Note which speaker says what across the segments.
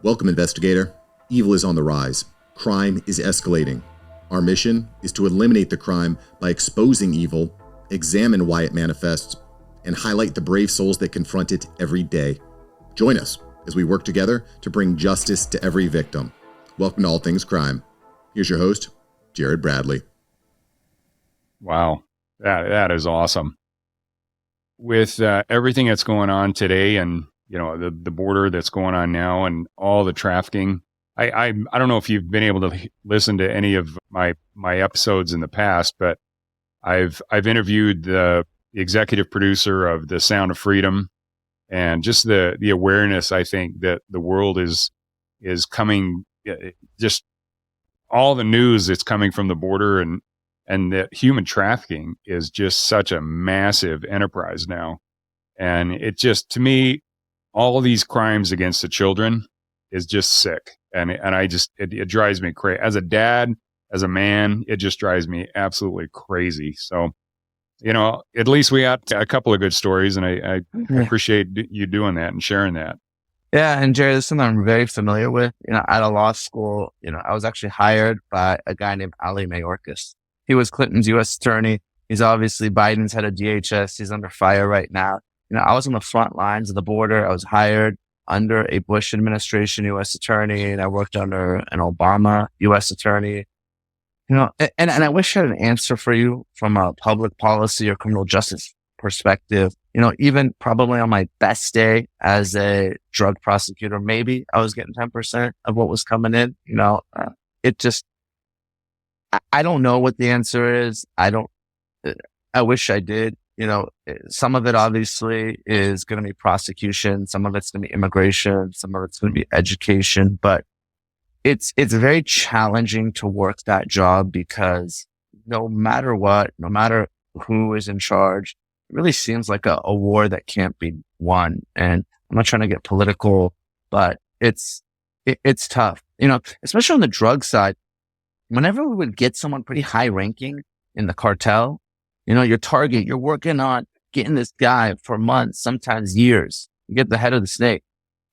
Speaker 1: Welcome, investigator. Evil is on the rise. Crime is escalating. Our mission is to eliminate the crime by exposing evil, examine why it manifests, and highlight the brave souls that confront it every day. Join us as we work together to bring justice to every victim. Welcome to All Things Crime. Here's your host, Jared Bradley.
Speaker 2: Wow, that is awesome. With everything that's going on today, and the border that's going on now, and all the trafficking, I don't know if you've been able to listen to any of my episodes in the past, but I've interviewed the executive producer of The Sound of Freedom, and just the awareness, I think, that the world is coming, just all the news that's coming from the border, and that human trafficking is just such a massive enterprise now. And it just, to me, all these crimes against the children is just sick. And it drives me crazy. As a dad, as a man, it just drives me absolutely crazy. So, at least we got a couple of good stories, and I appreciate you doing that and sharing that.
Speaker 3: Yeah, and Jerry, this is something I'm very familiar with. At a law school, I was actually hired by a guy named Ali Mayorkas. He was Clinton's U.S. attorney. He's obviously Biden's head of DHS. He's under fire right now. I was on the front lines of the border. I was hired under a Bush administration U.S. attorney, and I worked under an Obama U.S. attorney. And I wish I had an answer for you from a public policy or criminal justice perspective. Even probably on my best day as a drug prosecutor, maybe I was getting 10% of what was coming in. I don't know what the answer is. I wish I did. Some of it obviously is going to be prosecution. Some of it's going to be immigration. Some of it's going to be education, but it's very challenging to work that job because no matter what, no matter who is in charge, it really seems like a war that can't be won. And I'm not trying to get political, but it's tough, especially on the drug side. Whenever we would get someone pretty high ranking in the cartel, your target, you're working on getting this guy for months, sometimes years. You get the head of the snake.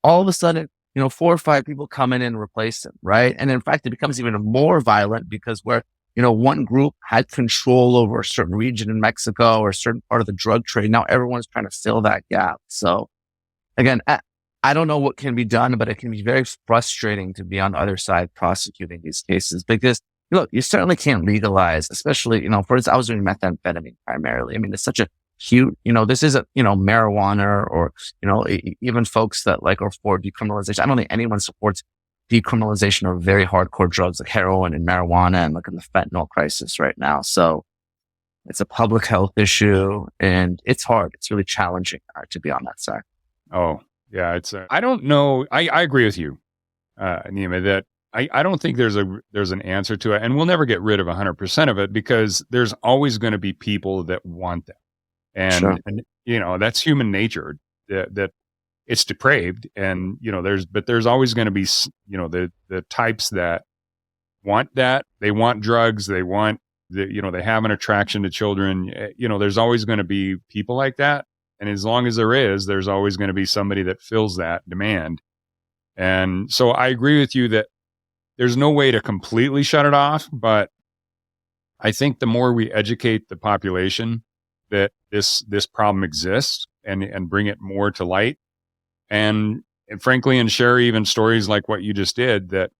Speaker 3: All of a sudden, 4 or 5 people come in and replace him, right? And in fact, it becomes even more violent because where, one group had control over a certain region in Mexico or a certain part of the drug trade, now everyone's trying to fill that gap. So again, I don't know what can be done, but it can be very frustrating to be on the other side prosecuting these cases because, look, you certainly can't legalize, especially, for instance, I was doing methamphetamine primarily. I mean, it's such a huge, this isn't, marijuana or, even folks that are for decriminalization. I don't think anyone supports decriminalization of very hardcore drugs like heroin and marijuana and in the fentanyl crisis right now. So it's a public health issue and it's hard. It's really challenging to be on that side.
Speaker 2: Oh, yeah. I don't know. I agree with you, Neama, that I don't think there's an answer to it, and we'll never get rid of 100% of it because there's always going to be people that want that. And,
Speaker 3: sure.
Speaker 2: And that's human nature that it's depraved. And, there's always going to be, the types that want that. They want drugs. They want they have an attraction to children. There's always going to be people like that. And as long as there's always going to be somebody that fills that demand. And so I agree with you that there's no way to completely shut it off, but I think the more we educate the population that this problem exists and bring it more to light, and frankly, and share even stories like what you just did, that,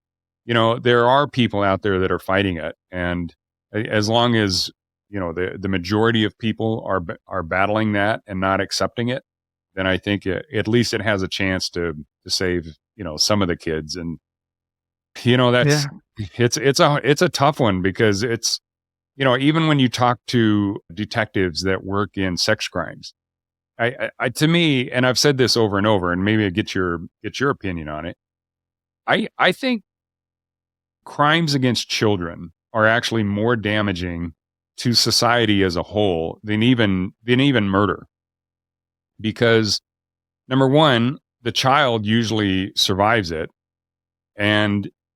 Speaker 2: there are people out there that are fighting it. And as long as, the majority of people are battling that and not accepting it, then I think at least it has a chance to save, some of the kids. And, it's a tough one because it's, even when you talk to detectives that work in sex crimes, I to me, and I've said this over and over, and maybe I get your opinion on it. I think crimes against children are actually more damaging to society as a whole than even murder. Because number one, the child usually survives it.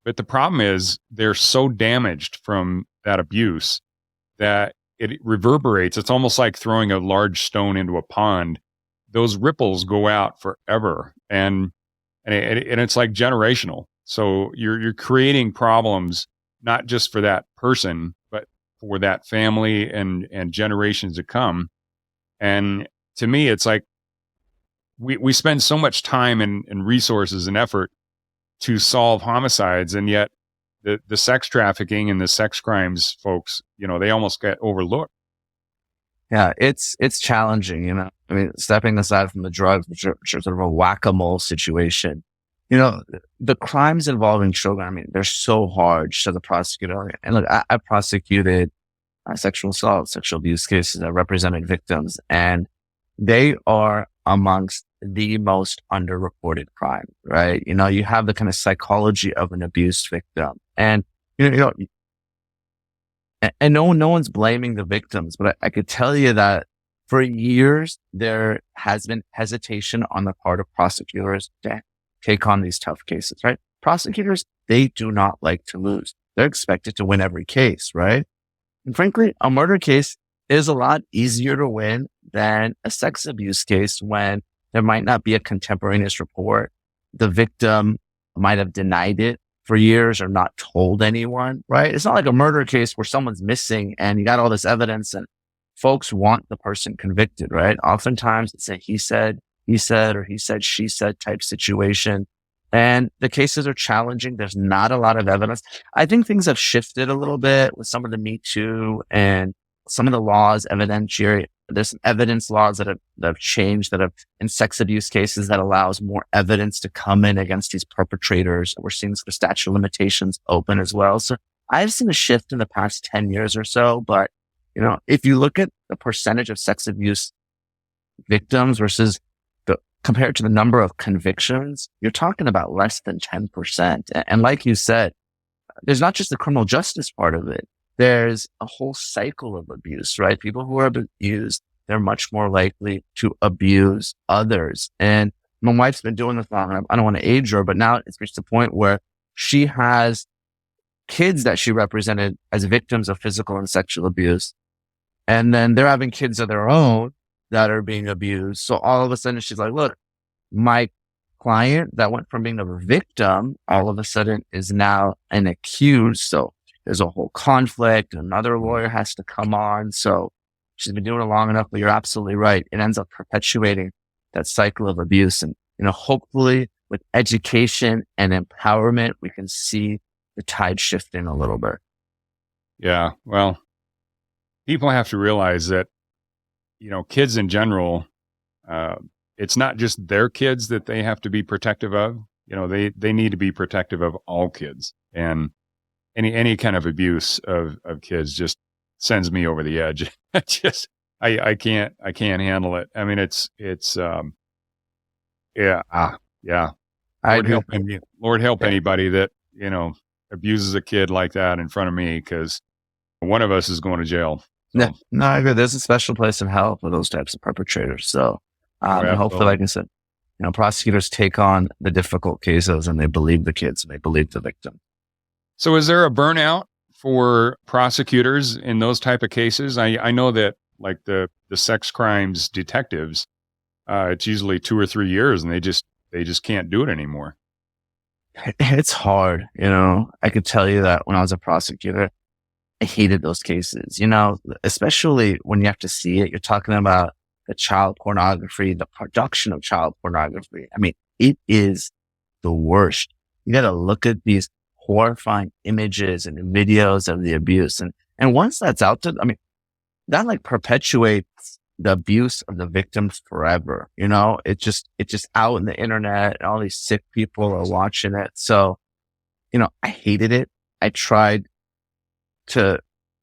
Speaker 2: But the problem is they're so damaged from that abuse that it reverberates. It's almost like throwing a large stone into a pond. Those ripples go out forever. And and it's like generational. So you're creating problems, not just for that person, but for that family and generations to come. And to me, it's like we spend so much time and resources and effort to solve homicides, and yet the sex trafficking and the sex crimes folks, they almost get overlooked.
Speaker 3: Yeah, it's challenging, I mean, stepping aside from the drugs, which are sort of a whack-a-mole situation, the crimes involving children, I mean, they're so hard to the prosecutor. And look, I prosecuted sexual assault, sexual abuse cases. I represented victims, and they are amongst the most underreported crime, right? You have the kind of psychology of an abused victim, and and no one's blaming the victims, but I could tell you that for years there has been hesitation on the part of prosecutors to take on these tough cases, right? Prosecutors, they do not like to lose. They're expected to win every case, right? And frankly, a murder case is a lot easier to win than a sex abuse case when there might not be a contemporaneous report. The victim might have denied it for years or not told anyone, right? It's not like a murder case where someone's missing and you got all this evidence and folks want the person convicted, right? Oftentimes it's a he said, or he said, she said type situation. And the cases are challenging. There's not a lot of evidence. I think things have shifted a little bit with some of the Me Too and some of the laws, evidentiary. There's some evidence laws that have changed that have in sex abuse cases that allows more evidence to come in against these perpetrators. We're seeing the statute of limitations open as well. So I've seen a shift in the past 10 years or so. But, if you look at the percentage of sex abuse victims versus compared to the number of convictions, you're talking about less than 10%. And like you said, there's not just the criminal justice part of it. There's a whole cycle of abuse, right? People who are abused, they're much more likely to abuse others. And my wife's been doing this long. I don't want to age her, but now it's reached the point where she has kids that she represented as victims of physical and sexual abuse. And then they're having kids of their own that are being abused. So all of a sudden she's like, look, my client that went from being a victim all of a sudden is now an accused. So there's a whole conflict. Another lawyer has to come on. So she's been doing it long enough, but you're absolutely right. It ends up perpetuating that cycle of abuse. And, hopefully with education and empowerment, we can see the tide shifting a little bit.
Speaker 2: Yeah. Well, people have to realize that, kids in general, it's not just their kids that they have to be protective of. They need to be protective of all kids, and any kind of abuse of kids just sends me over the edge. I can't handle it. I mean, it's yeah. Lord help anybody that, abuses a kid like that in front of me, because one of us is going to jail. So.
Speaker 3: No, I agree. There's a special place in hell for those types of perpetrators. So, and hopefully, like I said, prosecutors take on the difficult cases and they believe the kids and they believe the victim.
Speaker 2: So is there a burnout for prosecutors in those type of cases? I know that like the sex crimes detectives, it's usually 2 or 3 years and they just can't do it anymore.
Speaker 3: It's hard. I could tell you that when I was a prosecutor, I hated those cases, especially when you have to see it. You're talking about the child pornography, the production of child pornography. I mean, it is the worst. You got to look at these horrifying images and videos of the abuse. And once that's out there, I mean, that like perpetuates the abuse of the victims forever. It's just out in the internet and all these sick people are watching it. So, I hated it. I tried to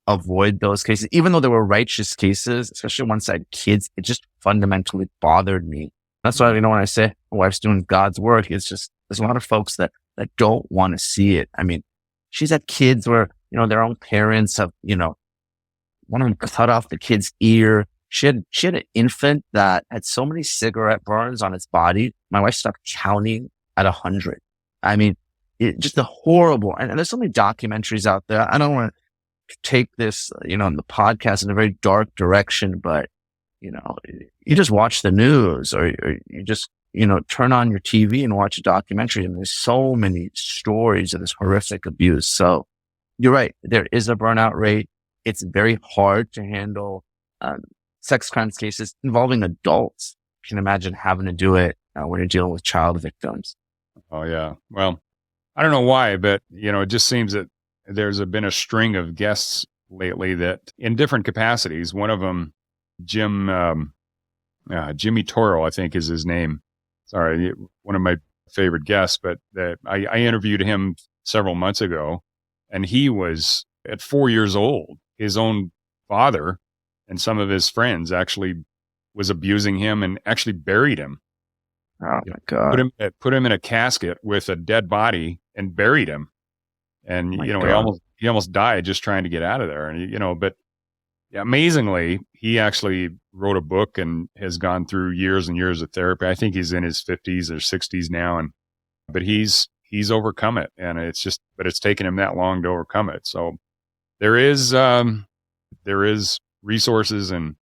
Speaker 3: avoid those cases, even though there were righteous cases, especially once I had kids, it just fundamentally bothered me. That's why, when I say my wife's doing God's work, it's just, there's a lot of folks that don't want to see it. I mean, she's had kids where, their own parents have, one of them cut off the kid's ear. She had an infant that had so many cigarette burns on its body. My wife stopped counting at 100. I mean, just a horrible, and there's so many documentaries out there. I don't want to take this, the podcast in a very dark direction, but, you just watch the news or you just turn on your TV and watch a documentary, and there's so many stories of this horrific abuse. So you're right. There is a burnout rate. It's very hard to handle sex crimes cases involving adults. You can imagine having to do it when you're dealing with child victims.
Speaker 2: Oh, yeah. Well, I don't know why, but, it just seems that there's been a string of guests lately that in different capacities. One of them, Jimmy Toro, I think is his name. Sorry, one of my favorite guests, but I interviewed him several months ago, and he was at 4 years old. His own father and some of his friends actually was abusing him and actually buried him.
Speaker 3: Oh my God.
Speaker 2: Put him in a casket with a dead body and buried him. And, he almost died just trying to get out of there. And, but amazingly, he actually wrote a book and has gone through years and years of therapy. I think he's in his 50s or 60s now. But he's overcome it. And but it's taken him that long to overcome it. So there is resources and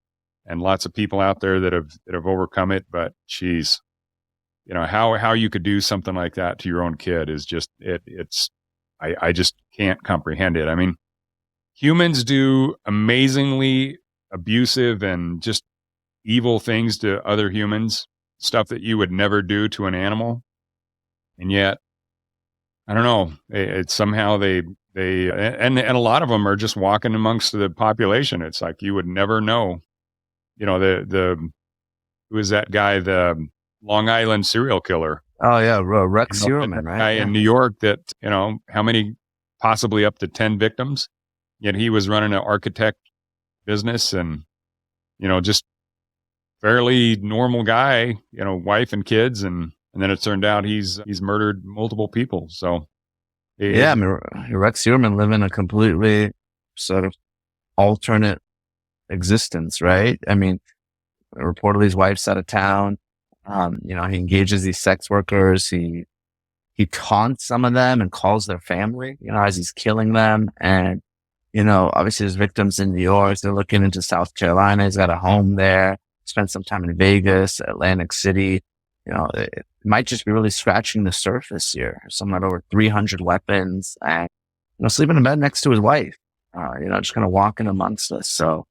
Speaker 2: lots of people out there that have overcome it. But geez, how you could do something like that to your own kid is just, I just can't comprehend it. I mean, humans do amazingly abusive and just evil things to other humans, stuff that you would never do to an animal. And yet, I don't know, it's somehow they and a lot of them are just walking amongst the population. It's like you would never know, who is that guy, the Long Island serial killer?
Speaker 3: Oh yeah, Rex Heuermann, right?
Speaker 2: Guy in New York that, how many, possibly up to 10 victims, yet he was running an architect business and, just fairly normal guy, wife and kids. And then it turned out he's murdered multiple people. So
Speaker 3: Rex Heuermann living a completely sort of alternate existence, right? I mean, reportedly his wife's out of town. He engages these sex workers. He taunts some of them and calls their family, as he's killing them. And, obviously there's victims in New York. They're looking into South Carolina. He's got a home there. Spent some time in Vegas, Atlantic City. It might just be really scratching the surface here. Someone had over 300 weapons and, sleeping in bed next to his wife, just kind of walking amongst us. So,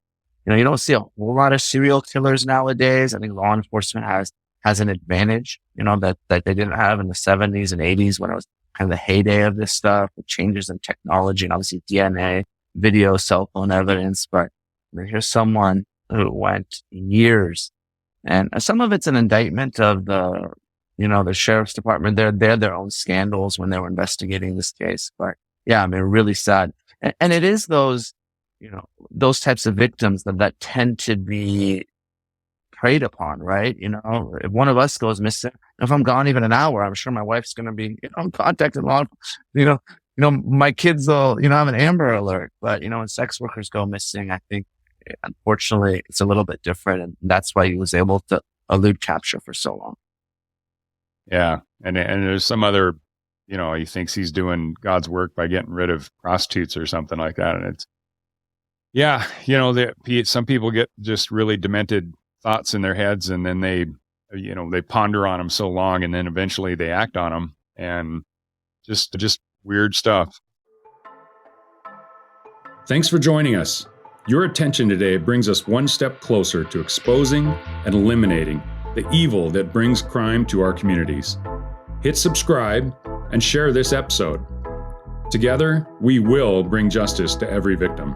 Speaker 3: you don't see a whole lot of serial killers nowadays. I think law enforcement has an advantage, that they didn't have in the 70s and 80s when it was kind of the heyday of this stuff, the changes in technology and obviously DNA, video, cell phone evidence. But here's someone who went years, and some of it's an indictment of the sheriff's department. They're their own scandals when they were investigating this case. But yeah, I mean, really sad. And it is those types of victims that tend to be preyed upon, right? If one of us goes missing, if I'm gone even an hour, I'm sure my wife's going to be, contacted law. My kids will, have an Amber Alert. But when sex workers go missing, I think unfortunately it's a little bit different, and that's why he was able to elude capture for so long. Yeah,
Speaker 2: and there's some other, he thinks he's doing God's work by getting rid of prostitutes or something like that, and it's, yeah, some people get just really demented thoughts in their heads, and then they ponder on them so long, and then eventually they act on them, and just weird stuff. Thanks for joining us. Your attention today brings us one step closer to exposing and eliminating the evil that brings crime to our communities. Hit subscribe and share this episode. Together, we will bring justice to every victim.